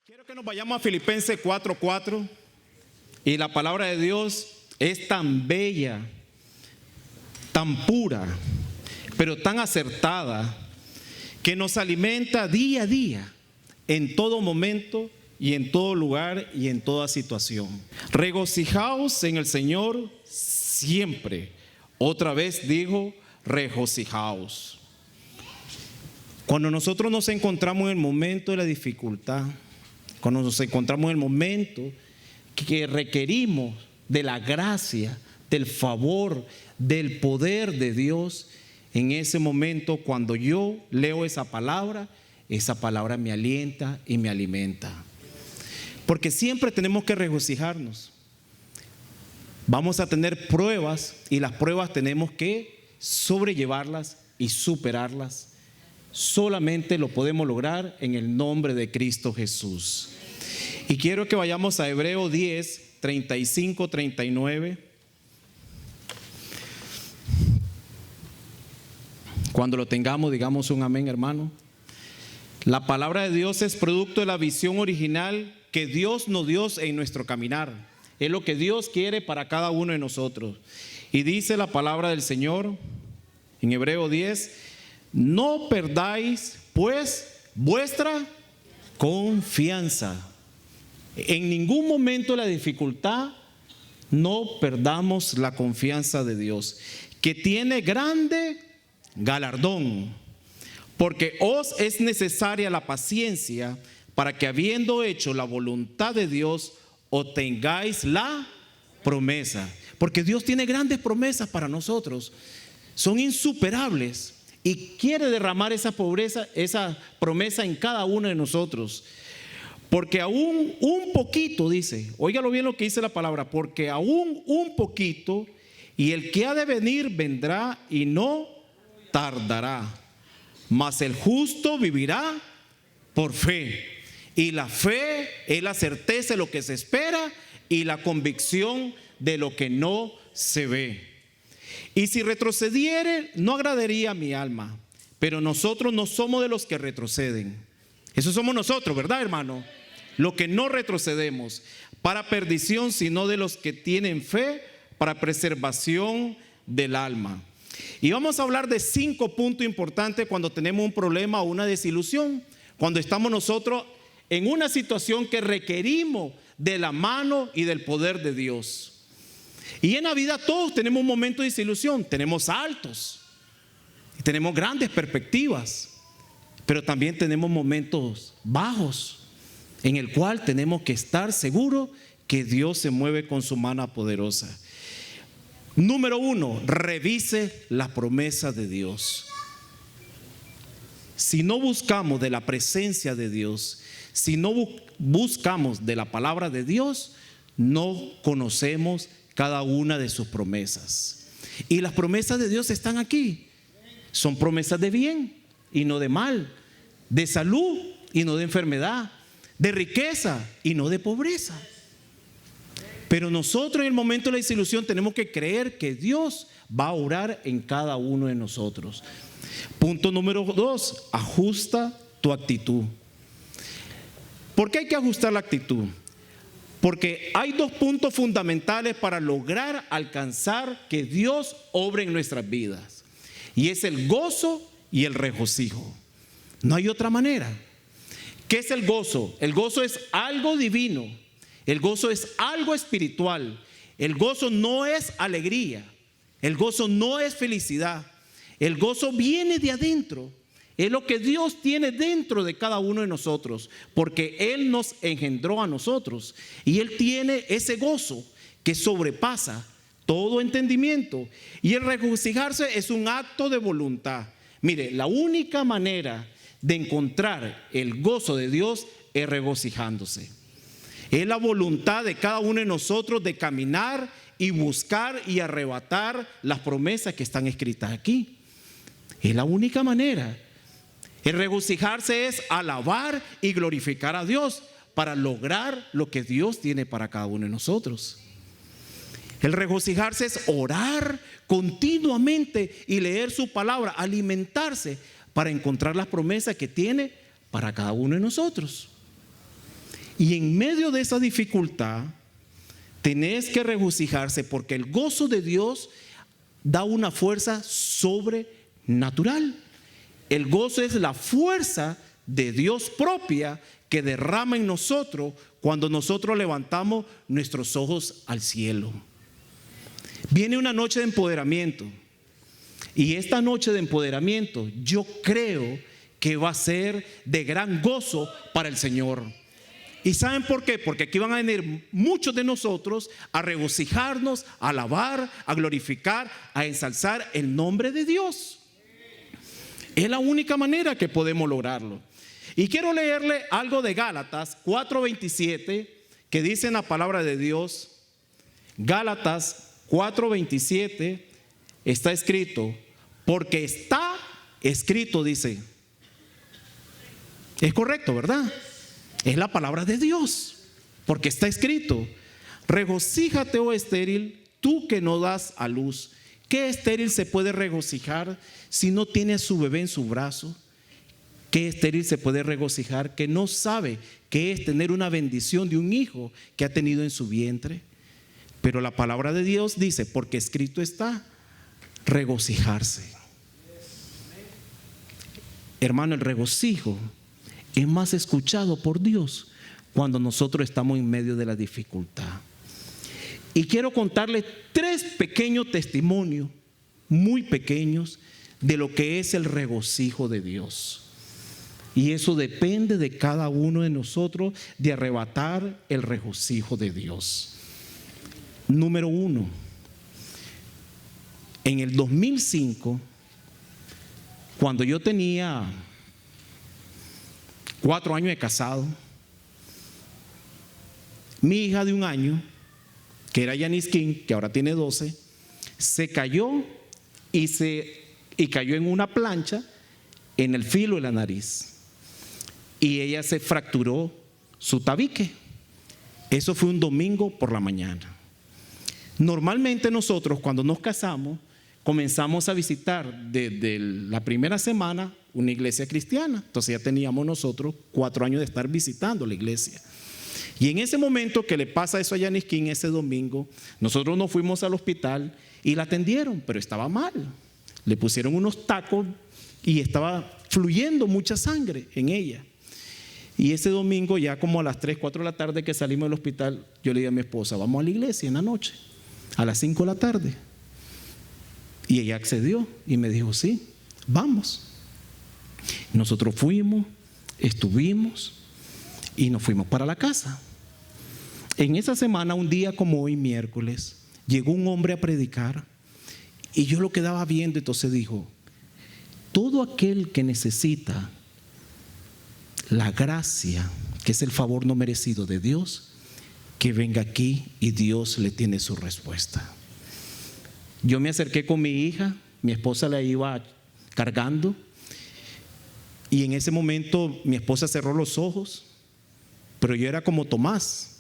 Quiero que nos vayamos a Filipenses 4:4 y la palabra de Dios es tan bella, tan pura, pero tan acertada que nos alimenta día a día, en todo momento y en todo lugar y en toda situación. Regocijaos en el Señor siempre. Otra vez digo, regocijaos. Cuando nosotros nos encontramos en el momento de la dificultad, cuando nos encontramos en el momento que requerimos de la gracia, del favor, del poder de Dios, en ese momento cuando yo leo esa palabra me alienta y me alimenta. Porque siempre tenemos que regocijarnos. Vamos a tener pruebas y las pruebas tenemos que sobrellevarlas y superarlas. Solamente lo podemos lograr en el nombre de Cristo Jesús. Y quiero que vayamos a Hebreos 10, 35, 39. Cuando lo tengamos, digamos un amén, hermano. La palabra de Dios es producto de la visión original que Dios nos dio en nuestro caminar. Es lo que Dios quiere para cada uno de nosotros. Y dice la palabra del Señor en Hebreos 10: no perdáis pues vuestra confianza. En ningún momento de la dificultad no perdamos la confianza de Dios, que tiene grande galardón, porque os es necesaria la paciencia para que, habiendo hecho la voluntad de Dios, obtengáis la promesa. Porque Dios tiene grandes promesas para nosotros, son insuperables, y quiere derramar esa promesa en cada uno de nosotros. Porque aún un poquito, dice, óigalo bien lo que dice la palabra, porque aún un poquito, y el que ha de venir vendrá y no tardará, mas el justo vivirá por fe. Y la fe es la certeza de lo que se espera y la convicción de lo que no se ve. Y si retrocediere, no agradaría a mi alma, pero nosotros no somos de los que retroceden. Eso somos nosotros, ¿verdad, hermano? Lo que no retrocedemos para perdición, sino de los que tienen fe para preservación del alma. Y vamos a hablar de 5 puntos importantes cuando tenemos un problema o una desilusión, cuando estamos nosotros en una situación que requerimos de la mano y del poder de Dios. Y en la vida todos tenemos un momento de desilusión, tenemos altos, tenemos grandes perspectivas, pero también tenemos momentos bajos en el cual tenemos que estar seguros que Dios se mueve con su mano poderosa. Número 1, revise la promesa de Dios. Si no buscamos de la presencia de Dios, si no buscamos de la palabra de Dios, no conocemos cada una de sus promesas. Y las promesas de Dios están aquí. Son promesas de bien y no de mal, de salud y no de enfermedad, de riqueza y no de pobreza. Pero nosotros en el momento de la desilusión tenemos que creer que Dios va a orar en cada uno de nosotros. Punto número 2, ajusta tu actitud. ¿Por qué hay que ajustar la actitud? Porque hay 2 puntos fundamentales para lograr alcanzar que Dios obre en nuestras vidas. Y es el gozo y el regocijo. No hay otra manera. ¿Qué es el gozo? El gozo es algo divino. El gozo es algo espiritual. El gozo no es alegría. El gozo no es felicidad. El gozo viene de adentro. Es lo que Dios tiene dentro de cada uno de nosotros, porque Él nos engendró a nosotros y Él tiene ese gozo que sobrepasa todo entendimiento. Y el regocijarse es un acto de voluntad. Mire, la única manera de encontrar el gozo de Dios es regocijándose. Es la voluntad de cada uno de nosotros de caminar y buscar y arrebatar las promesas que están escritas aquí. Es la única manera. El regocijarse es alabar y glorificar a Dios para lograr lo que Dios tiene para cada uno de nosotros. El regocijarse es orar continuamente y leer su palabra, alimentarse para encontrar las promesas que tiene para cada uno de nosotros. Y en medio de esa dificultad, tenés que regocijarse porque el gozo de Dios da una fuerza sobrenatural. El gozo es la fuerza de Dios propia que derrama en nosotros cuando nosotros levantamos nuestros ojos al cielo. Viene una noche de empoderamiento. Y esta noche de empoderamiento yo creo que va a ser de gran gozo para el Señor. ¿Y saben por qué? Porque aquí van a venir muchos de nosotros a regocijarnos, a alabar, a glorificar, a ensalzar el nombre de Dios. Es la única manera que podemos lograrlo. Y quiero leerle algo de Gálatas 4:27 que dice en la palabra de Dios. Gálatas 4:27 está escrito, porque está escrito, dice. Es correcto, ¿verdad? Es la palabra de Dios, porque está escrito: regocíjate, oh estéril, tú que no das a luz. ¿Qué estéril se puede regocijar si no tiene a su bebé en su brazo? ¿Qué estéril se puede regocijar que no sabe qué es tener una bendición de un hijo que ha tenido en su vientre? Pero la palabra de Dios dice, porque escrito está, regocijarse. Hermano, el regocijo es más escuchado por Dios cuando nosotros estamos en medio de la dificultad. Y quiero contarles 3 pequeños testimonios, muy pequeños, de lo que es el regocijo de Dios. Y eso depende de cada uno de nosotros, de arrebatar el regocijo de Dios. Número 1. En el 2005, cuando yo tenía 4 años de casado, mi hija de 1 año, que era Yanis King, que ahora tiene 12, se cayó y cayó en una plancha en el filo de la nariz. Y ella se fracturó su tabique. Eso fue un domingo por la mañana. Normalmente nosotros cuando nos casamos comenzamos a visitar desde la primera semana una iglesia cristiana. Entonces ya teníamos nosotros 4 años de estar visitando la iglesia. Y en ese momento que le pasa eso a Yanis King ese domingo, nosotros nos fuimos al hospital y la atendieron, pero estaba mal. Le pusieron unos tacos y estaba fluyendo mucha sangre en ella. Y ese domingo, ya como a las 3, 4 de la tarde que salimos del hospital, yo le dije a mi esposa, vamos a la iglesia en la noche, a las 5 de la tarde. Y ella accedió y me dijo, sí, vamos. Nosotros fuimos, estuvimos y nos fuimos para la casa. En esa semana, un día como hoy, miércoles, llegó un hombre a predicar y yo lo quedaba viendo. Entonces dijo, todo aquel que necesita la gracia, que es el favor no merecido de Dios, que venga aquí y Dios le tiene su respuesta. Yo me acerqué con mi hija, mi esposa la iba cargando y en ese momento mi esposa cerró los ojos, pero yo era como Tomás.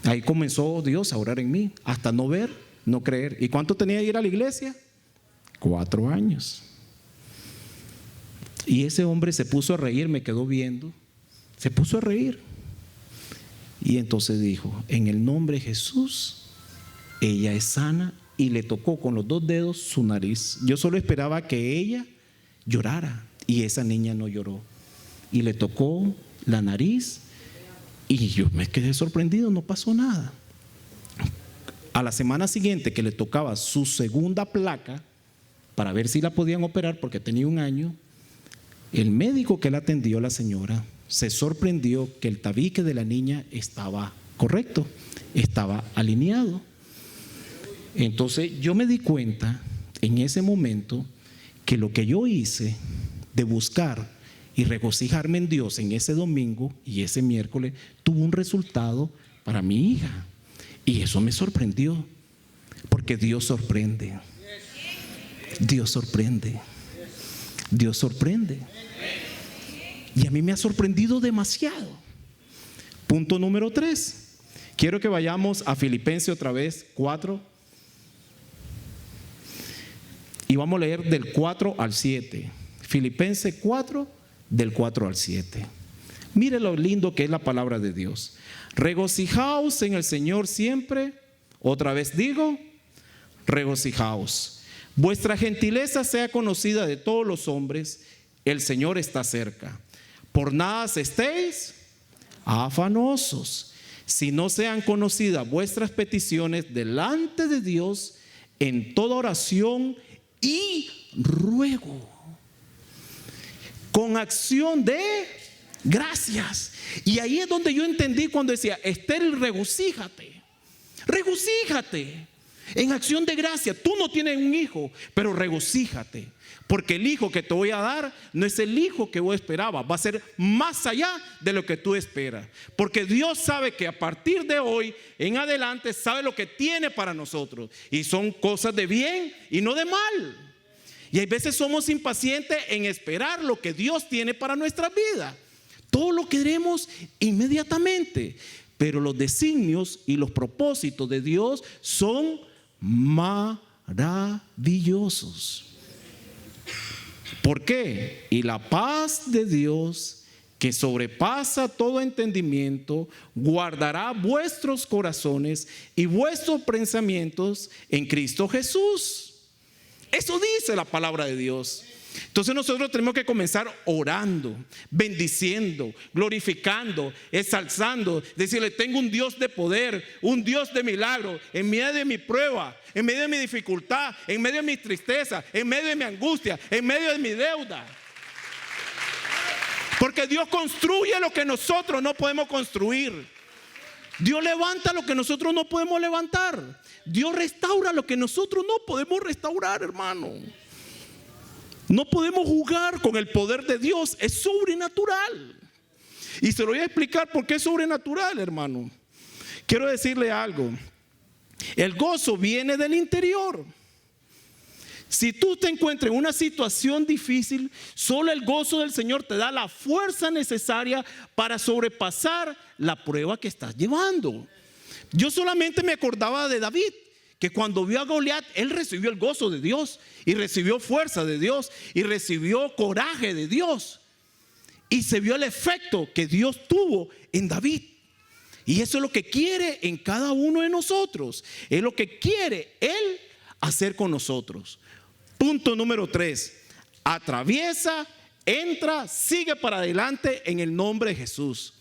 Ahí comenzó Dios a orar en mí, hasta no ver, no creer. ¿Y cuánto tenía que ir a la iglesia? 4 años. Y ese hombre se puso a reír, me quedó viendo, se puso a reír. Y entonces dijo, en el nombre de Jesús, ella es sana, y le tocó con los 2 dedos su nariz. Yo solo esperaba que ella llorara y esa niña no lloró. Y le tocó la nariz y yo me quedé sorprendido, no pasó nada. A la semana siguiente que le tocaba su segunda placa para ver si la podían operar porque tenía 1 año, el médico que la atendió, la señora, se sorprendió que el tabique de la niña estaba correcto, estaba alineado. Entonces yo me di cuenta en ese momento que lo que yo hice de buscar y regocijarme en Dios en ese domingo y ese miércoles tuvo un resultado para mi hija. Y eso me sorprendió, porque Dios sorprende. Dios sorprende. Dios sorprende. Y a mí me ha sorprendido demasiado. Punto número 3. Quiero que vayamos a Filipenses otra vez, 4. Y vamos a leer del 4 al 7. Filipenses 4, del 4 al 7. Mire lo lindo que es la palabra de Dios. Regocijaos en el Señor siempre. Otra vez digo, regocijaos. Vuestra gentileza sea conocida de todos los hombres. El Señor está cerca. Por nada estéis afanosos, si no sean conocidas vuestras peticiones delante de Dios en toda oración y ruego, con acción de gracias. Y ahí es donde yo entendí cuando decía, Esther, regocíjate, regocíjate en acción de gracia. Tú no tienes un hijo, pero regocíjate, porque el hijo que te voy a dar no es el hijo que vos esperabas, va a ser más allá de lo que tú esperas, porque Dios sabe que a partir de hoy en adelante sabe lo que tiene para nosotros, y son cosas de bien y no de mal. Y hay veces somos impacientes en esperar lo que Dios tiene para nuestra vida. Todo lo queremos inmediatamente, pero los designios y los propósitos de Dios son maravillosos. ¿Por qué? Y la paz de Dios, que sobrepasa todo entendimiento, guardará vuestros corazones y vuestros pensamientos en Cristo Jesús. Eso dice la palabra de Dios. Entonces nosotros tenemos que comenzar orando, bendiciendo, glorificando, exalzando, decirle: tengo un Dios de poder, un Dios de milagro, en medio de mi prueba, en medio de mi dificultad, en medio de mi tristeza, en medio de mi angustia, en medio de mi deuda. Porque Dios construye lo que nosotros no podemos construir. Dios levanta lo que nosotros no podemos levantar. Dios restaura lo que nosotros no podemos restaurar, hermano. No podemos jugar con el poder de Dios, es sobrenatural. Y se lo voy a explicar por qué es sobrenatural, hermano. Quiero decirle algo. El gozo viene del interior. Si tú te encuentras en una situación difícil, solo el gozo del Señor te da la fuerza necesaria para sobrepasar la prueba que estás llevando. Yo solamente me acordaba de David, que cuando vio a Goliat, él recibió el gozo de Dios, y recibió fuerza de Dios, y recibió coraje de Dios, y se vio el efecto que Dios tuvo en David. Y eso es lo que quiere en cada uno de nosotros, es lo que quiere Él hacer con nosotros. Punto número 3: atraviesa, entra, sigue para adelante en el nombre de Jesús.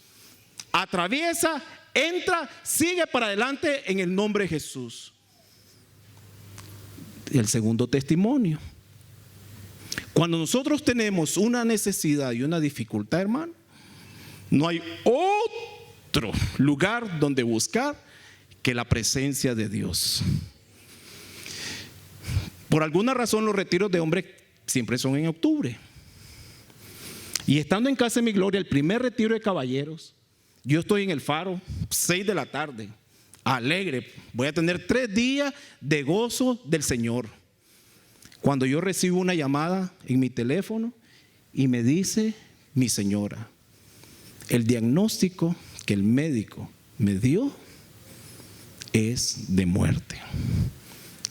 Atraviesa, entra, sigue para adelante en el nombre de Jesús. El segundo testimonio: cuando nosotros tenemos una necesidad y una dificultad, hermano, no hay otro lugar donde buscar que la presencia de Dios. Por alguna razón los retiros de hombres siempre son en octubre. Y estando en Casa de Mi Gloria, el primer retiro de caballeros, yo estoy en el Faro, 6 de la tarde, alegre. Voy a tener 3 días de gozo del Señor. Cuando yo recibo una llamada en mi teléfono y me dice mi señora: el diagnóstico que el médico me dio es de muerte.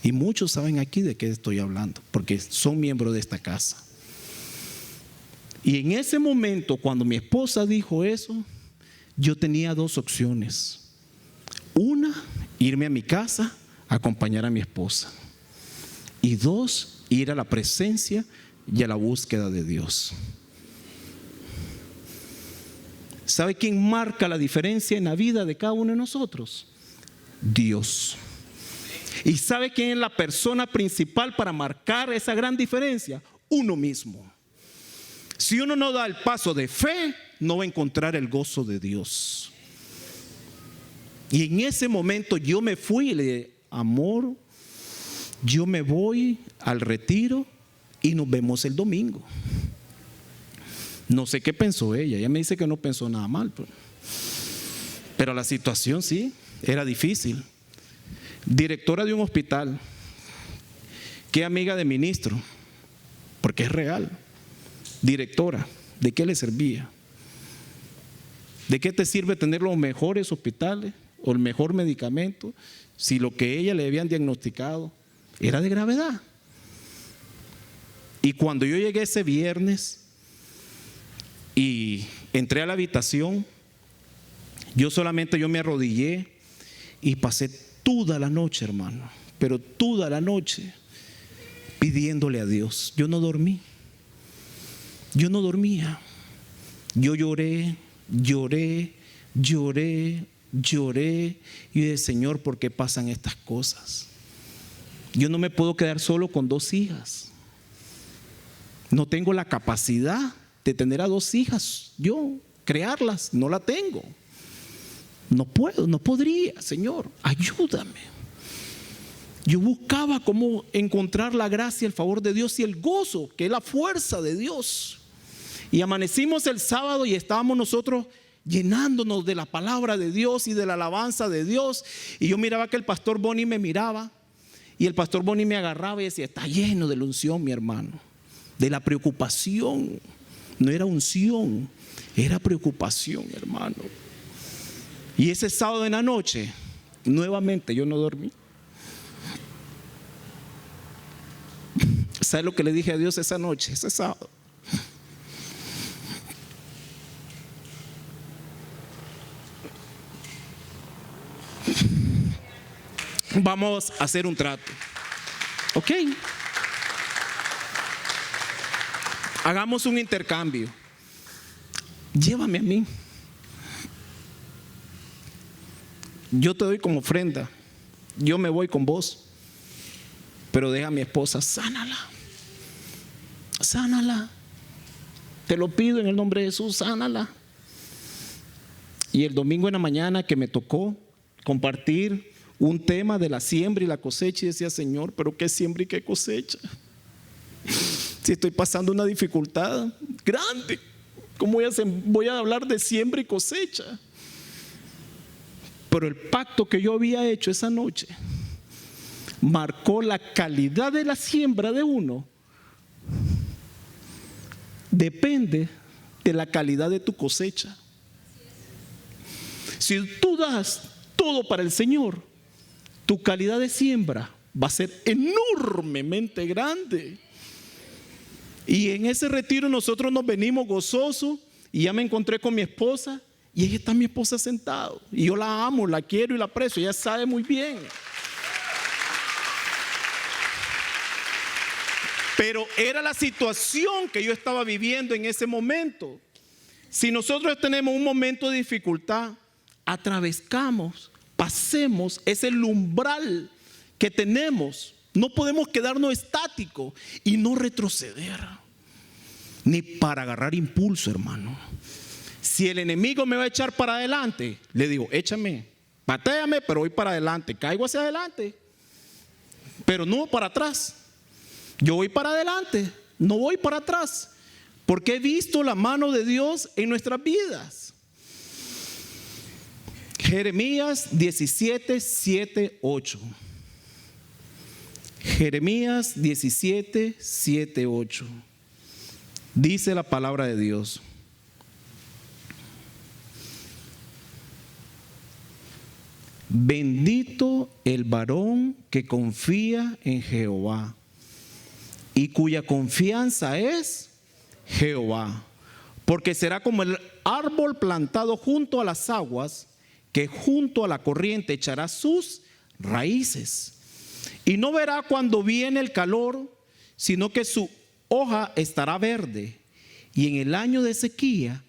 Y muchos saben aquí de qué estoy hablando, porque son miembros de esta casa. Y en ese momento, cuando mi esposa dijo eso, yo tenía 2 opciones. Una, irme a mi casa a acompañar a mi esposa. Y 2, ir a la presencia y a la búsqueda de Dios. ¿Sabe quién marca la diferencia en la vida de cada uno de nosotros? Dios. ¿Y sabe quién es la persona principal para marcar esa gran diferencia? Uno mismo. Si uno no da el paso de fe, no va a encontrar el gozo de Dios. Y en ese momento yo me fui y le dije: amor, yo me voy al retiro y nos vemos el domingo. No sé qué pensó ella. Ella me dice que no pensó nada mal, pero la situación sí, era difícil. Directora de un hospital, que amiga de ministro, porque es real. Directora, ¿de qué le servía? ¿De qué te sirve tener los mejores hospitales o el mejor medicamento si lo que ella le habían diagnosticado era de gravedad? Y cuando yo llegué ese viernes y entré a la habitación, yo me arrodillé y pasé toda la noche, hermano, pero toda la noche pidiéndole a Dios. Yo no dormía. Yo lloré. Y dije, Señor, ¿por qué pasan estas cosas? Yo no me puedo quedar solo con 2 hijas. No tengo la capacidad de tener a 2 hijas. Yo, crearlas, no la tengo. No puedo, no podría, Señor, ayúdame. Yo buscaba cómo encontrar la gracia, el favor de Dios y el gozo, que es la fuerza de Dios. Y amanecimos el sábado y estábamos nosotros llenándonos de la palabra de Dios y de la alabanza de Dios. Y yo miraba que el pastor Bonnie me miraba, y el pastor Bonnie me agarraba y decía, está lleno de la unción, mi hermano, de la preocupación. No era unción, era preocupación, hermano. Y ese sábado en la noche, nuevamente yo no dormí. ¿Sabes lo que le dije a Dios esa noche, ese sábado? Vamos a hacer un trato, ¿ok? Hagamos un intercambio. Llévame a mí. Yo te doy como ofrenda. Yo me voy con vos. Pero deja a mi esposa, sánala. Te lo pido en el nombre de Jesús, sánala. Y el domingo en la mañana que me tocó compartir un tema de la siembra y la cosecha, y decía, Señor, pero qué siembra y qué cosecha. Si estoy pasando una dificultad grande, ¿cómo voy a hablar de siembra y cosecha? Pero el pacto que yo había hecho esa noche marcó la calidad de la siembra de uno. Depende de la calidad de tu cosecha. Si tú das todo para el Señor, tu calidad de siembra va a ser enormemente grande. Y en ese retiro nosotros nos venimos gozosos, y ya me encontré con mi esposa, y ella está mi esposa sentado, y yo la amo, la quiero y la aprecio, ella sabe muy bien. Pero era la situación que yo estaba viviendo en ese momento. Si nosotros tenemos un momento de dificultad, pasemos ese umbral que tenemos. No podemos quedarnos estáticos y no retroceder, ni para agarrar impulso, hermano. Si el enemigo me va a echar para adelante, le digo, échame, patéame, pero voy para adelante, caigo hacia adelante, pero no para atrás. Yo voy para adelante, no voy para atrás, porque he visto la mano de Dios en nuestras vidas. Jeremías 17, 7, 8. Jeremías 17, 7, 8. Dice la palabra de Dios: bendito el varón que confía en Jehová y cuya confianza es Jehová, porque será como el árbol plantado junto a las aguas, que junto a la corriente echará sus raíces, y no verá cuando viene el calor, sino que su hoja estará verde, y en el año de sequía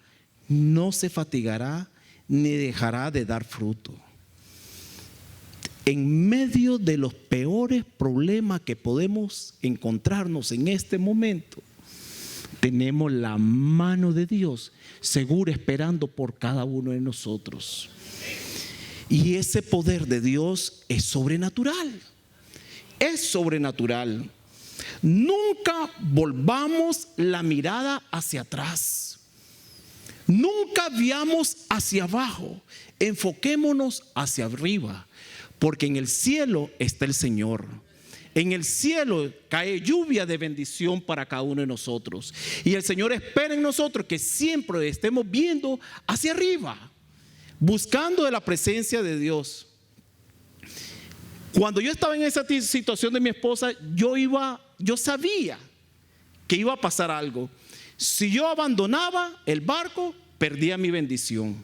no se fatigará ni dejará de dar fruto. En medio de los peores problemas que podemos encontrarnos en este momento, tenemos la mano de Dios segura esperando por cada uno de nosotros. Y ese poder de Dios es sobrenatural. Es sobrenatural. Nunca volvamos la mirada hacia atrás. Nunca veamos hacia abajo. Enfoquémonos hacia arriba, porque en el cielo está el Señor. En el cielo cae lluvia de bendición para cada uno de nosotros. Y el Señor espera en nosotros que siempre estemos viendo hacia arriba, buscando de la presencia de Dios. Cuando yo estaba en esa situación de mi esposa, yo sabía que iba a pasar algo. Si yo abandonaba el barco, perdía mi bendición.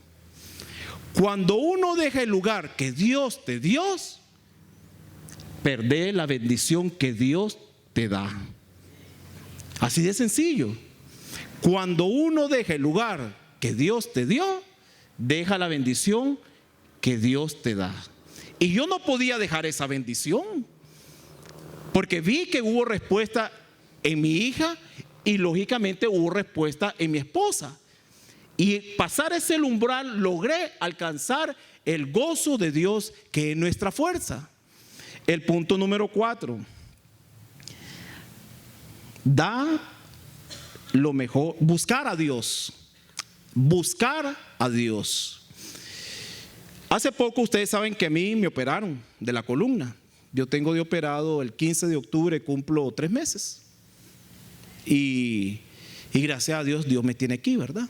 Cuando uno deja el lugar que Dios te dio, perdés la bendición que Dios te da. Así de sencillo. Cuando uno deja el lugar que Dios te dio, deja la bendición que Dios te da. Y yo no podía dejar esa bendición, porque vi que hubo respuesta en mi hija y lógicamente hubo respuesta en mi esposa. Y pasar ese umbral logré alcanzar el gozo de Dios, que es nuestra fuerza. El punto número 4. Da lo mejor, buscar a Dios. Buscar a Dios. Hace poco ustedes saben que a mí me operaron de la columna. Yo tengo de operado el 15 de octubre, cumplo 3 meses. Y gracias a Dios, Dios me tiene aquí, ¿verdad?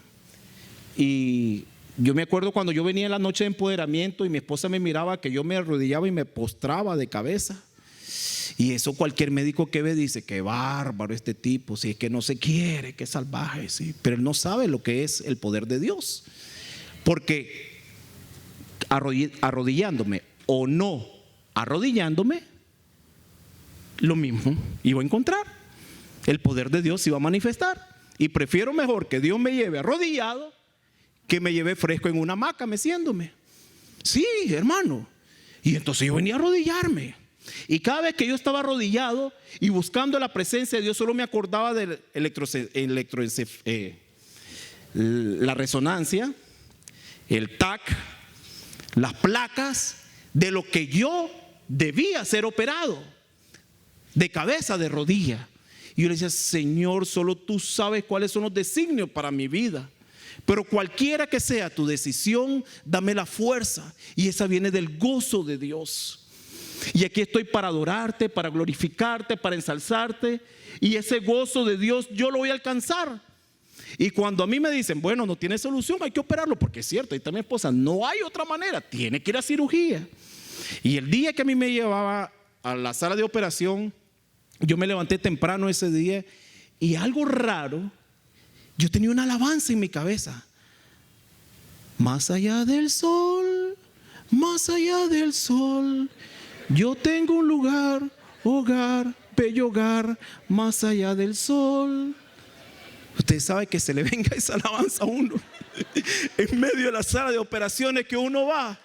Y yo me acuerdo cuando yo venía en la noche de empoderamiento y mi esposa me miraba que yo me arrodillaba y me postraba de cabeza. Y eso cualquier médico que ve dice, qué bárbaro este tipo, si es que no se quiere, qué salvaje, sí. Pero él no sabe lo que es el poder de Dios. Porque arrodillándome o no arrodillándome, lo mismo iba a encontrar. El poder de Dios se iba a manifestar. Y prefiero mejor que Dios me lleve arrodillado que me lleve fresco en una hamaca meciéndome. Sí, hermano. Y entonces yo venía a arrodillarme. Y cada vez que yo estaba arrodillado y buscando la presencia de Dios, solo me acordaba de la resonancia, el TAC, las placas, de lo que yo debía ser operado, de cabeza, de rodilla. Y yo le decía, Señor, solo tú sabes cuáles son los designios para mi vida. Pero cualquiera que sea tu decisión, dame la fuerza. Y esa viene del gozo de Dios. Y aquí estoy para adorarte, para glorificarte, para ensalzarte. Y ese gozo de Dios yo lo voy a alcanzar. Y cuando a mí me dicen, bueno, no tiene solución, hay que operarlo, porque es cierto, ahí está mi esposa, no hay otra manera, tiene que ir a cirugía. Y el día que a mí me llevaba a la sala de operación, yo me levanté temprano ese día y algo raro, yo tenía una alabanza en mi cabeza. Más allá del sol, yo tengo un lugar, hogar, bello hogar, más allá del sol. Usted sabe que se le venga esa alabanza a uno en medio de la sala de operaciones que uno va.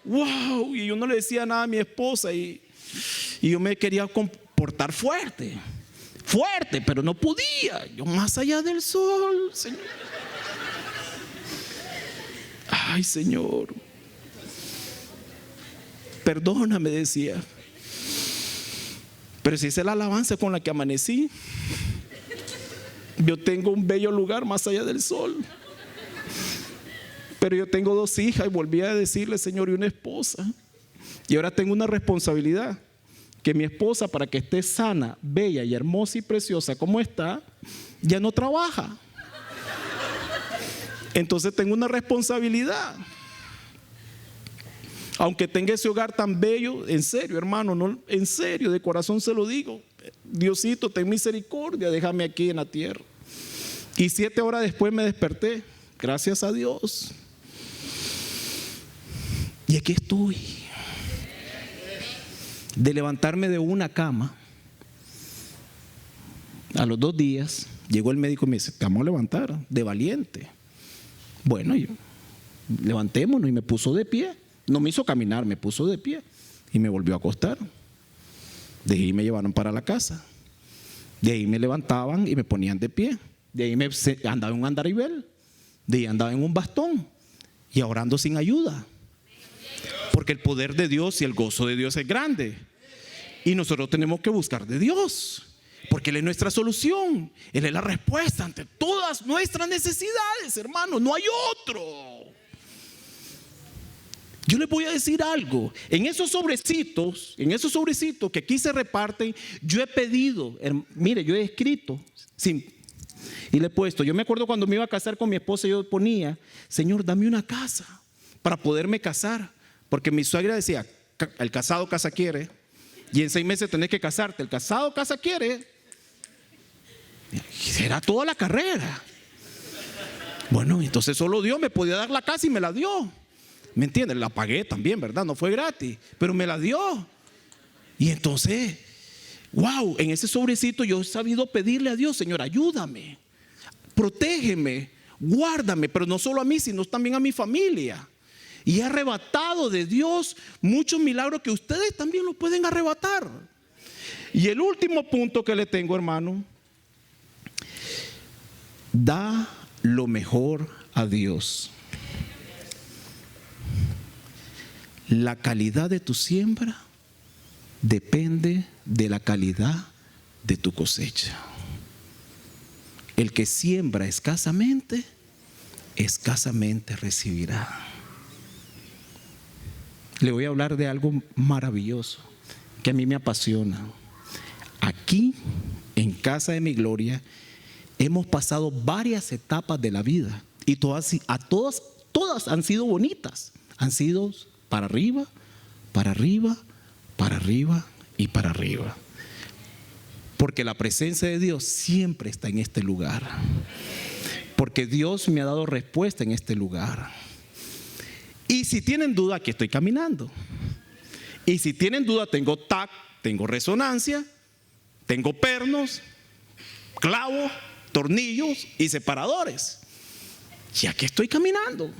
¡Wow! Y yo no le decía nada a mi esposa y yo me quería comportar fuerte, pero no podía. Yo más allá del sol, Señor. Ay, Señor, perdóname, decía. Pero si esa es la alabanza con la que amanecí. Yo tengo un bello lugar más allá del sol. Pero yo tengo 2 hijas y volví a decirle, Señor, y una esposa. Y ahora tengo una responsabilidad. Que mi esposa, para que esté sana, bella y hermosa y preciosa como está, ya no trabaja. Entonces tengo una responsabilidad. Aunque tenga ese hogar tan bello, en serio, hermano, no, en serio, de corazón se lo digo. Diosito, ten misericordia, déjame aquí en la tierra. Y 7 horas después me desperté, gracias a Dios. Y aquí estoy. De levantarme de una cama, a los 2 días, llegó el médico y me dice, te vamos a levantar, de valiente. Bueno, yo, levantémonos, y me puso de pie. No me hizo caminar, me puso de pie y me volvió a acostar. De ahí me llevaron para la casa. De ahí me levantaban y me ponían de pie. De ahí andaba en un andarivel. De ahí andaba en un bastón. Y orando sin ayuda. Porque el poder de Dios y el gozo de Dios es grande. Y nosotros tenemos que buscar de Dios. Porque Él es nuestra solución. Él es la respuesta ante todas nuestras necesidades, hermano. No hay otro. Yo les voy a decir algo. En esos sobrecitos que aquí se reparten, yo he pedido, mire, yo he escrito, y le he puesto, yo me acuerdo cuando me iba a casar con mi esposa, yo ponía, Señor, dame una casa para poderme casar. Porque mi suegra decía, el casado casa quiere, y en 6 meses tenés que casarte. El casado casa quiere. Era toda la carrera. Bueno, entonces solo Dios me podía dar la casa y me la dio. ¿Me entiendes? La pagué también, ¿verdad? No fue gratis, pero me la dio. Y entonces, wow, en ese sobrecito yo he sabido pedirle a Dios: Señor, ayúdame, protégeme, guárdame, pero no solo a mí, sino también a mi familia. Y he arrebatado de Dios muchos milagros que ustedes también lo pueden arrebatar. Y el último punto que le tengo, hermano: da lo mejor a Dios. La calidad de tu siembra depende de la calidad de tu cosecha. El que siembra escasamente, escasamente recibirá. Le voy a hablar de algo maravilloso que a mí me apasiona. Aquí, en Casa de Mi Gloria, hemos pasado varias etapas de la vida y todas han sido bonitas. Han sido para arriba, para arriba, para arriba y para arriba. Porque la presencia de Dios siempre está en este lugar. Porque Dios me ha dado respuesta en este lugar. Y si tienen duda, aquí estoy caminando. Y si tienen duda, tengo TAC, tengo resonancia, tengo pernos, clavos, tornillos y separadores. Y aquí estoy caminando.